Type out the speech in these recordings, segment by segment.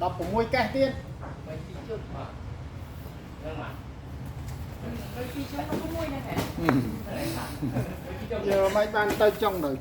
đọc của môi cái tiên mấy tí trước mà nhưng mà đôi khi chúng nó có mùi này hả? giờ mấy bạn tay trong rồi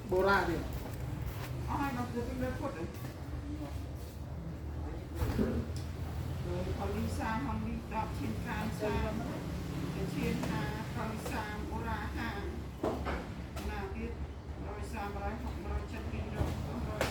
bô ra thì nó cứ tính đến phút đấy. Rồi họ đi xa, họ đi đọc trên can xa, trên họ đi xa, bố ra hàng, là biết, rồi xa mà đấy, học rồi chân đi rồi, rồi.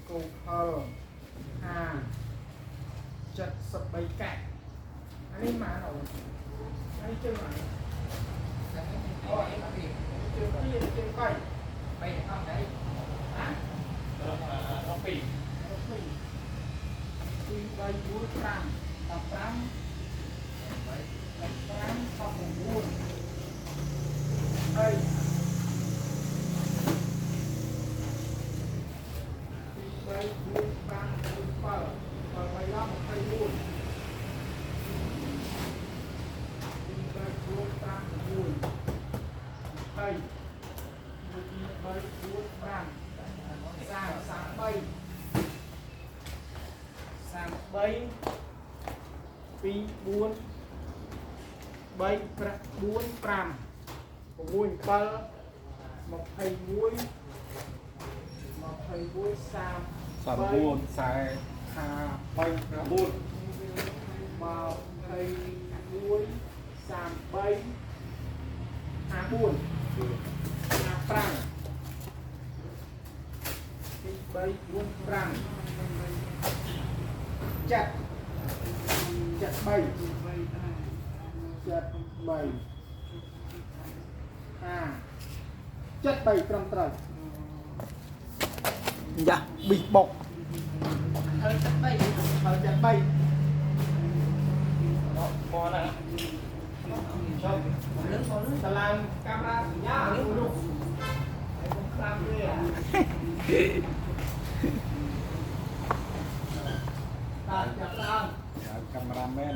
cô hờ hà chật sập bầy cạnh anh ấy mà rồi anh chưa mà chưa kia chưa quay bay không đấy hả nó phì đi bay búa trăng tập tám xong một buôn đây bay búa trăng bờ bay lắm bay buôn bay búa trăng buôn đây bay búa trăng sang bay pi buôn bay buôn pram buôn pal một thầy muối sam buôn xài hà bay buôn vào chặt bay 3ដែរ chặt bay chặt bay trong trời dạ bị bọc ហើយទឹក3 hơi chặt bay พอแล้วชอบเรื่องพอเรื่อง ta làm camera của nhá luôn đấy không làm gì à ta chặt ra cameraman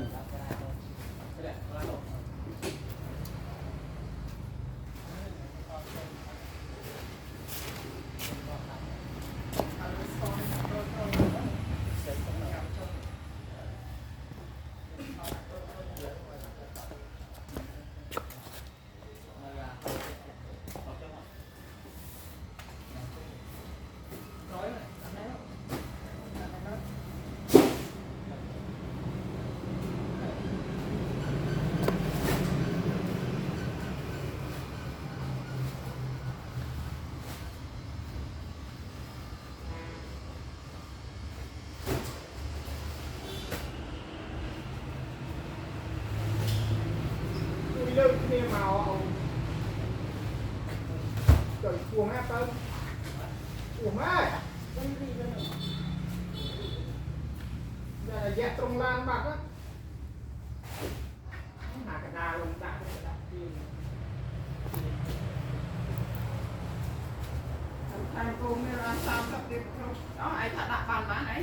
đi đâu kia màu trời cuồng ép tới cuồng ấy giờ là dẹp trong lan bạc á hạ cái đà lồng tạ cái đà tiền ខាងគោមានអា30ទៀតគ្រប់អស់ឯងថាដាក់បានអី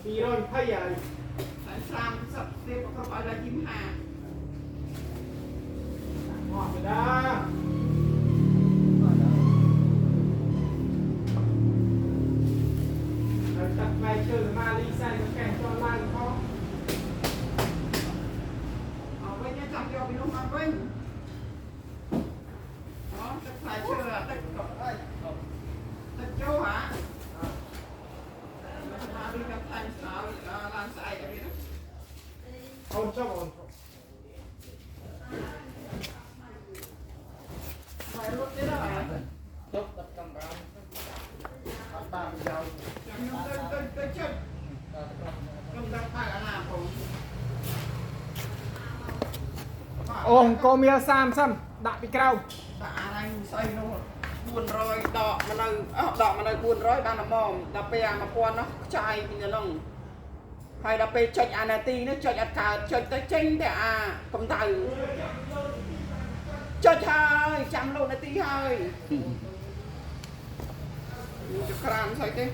đi rồi thấy rồi តែ30ទៀតគ្រប់ឲ្យដល់25 ngọt rồi đó rồi tập bài chơi ma ly sai nó kèm cho lan khó អរវិញចាំយកពីនោះមកវិញអូទឹកផ្លែឈើទឹកគ្រប់អីទឹកចូលហ៎មកពីកាត់ថែមស្អោឡើងស្អែកអីណា ôn cho ôn ហើយរត់ទៀតហើយ chốt tập camera bắt ba mình giàu ចាំខ្ញុំទៅជិតខ្ញុំដឹងថាអាណាผม ôn cô mía sam sam đại bị cao ដាក់អារ៉ាញ់ស្អីនោះ400ដកមកនៅដកមកនៅ400បានតែមកដល់ពេលអា1000នោះខ្ចាយពីក្នុងហើយដល់ពេលចុចអានាទីនោះចុចអត់កើតចុចទៅចេញតែអាកម្ដៅចុចហើយចាំលោកនាទីហើយចក្រានស្អីទេ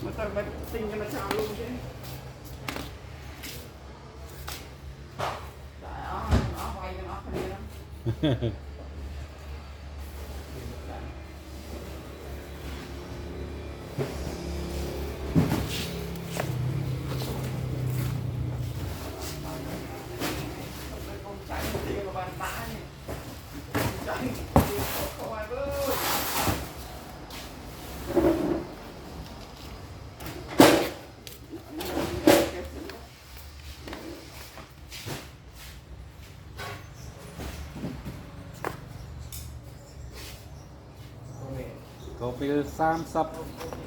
មកទៅបាច់ទិញមកចាំលោកទេតែអស់វាយទាំងអស់គ្នា có bill 30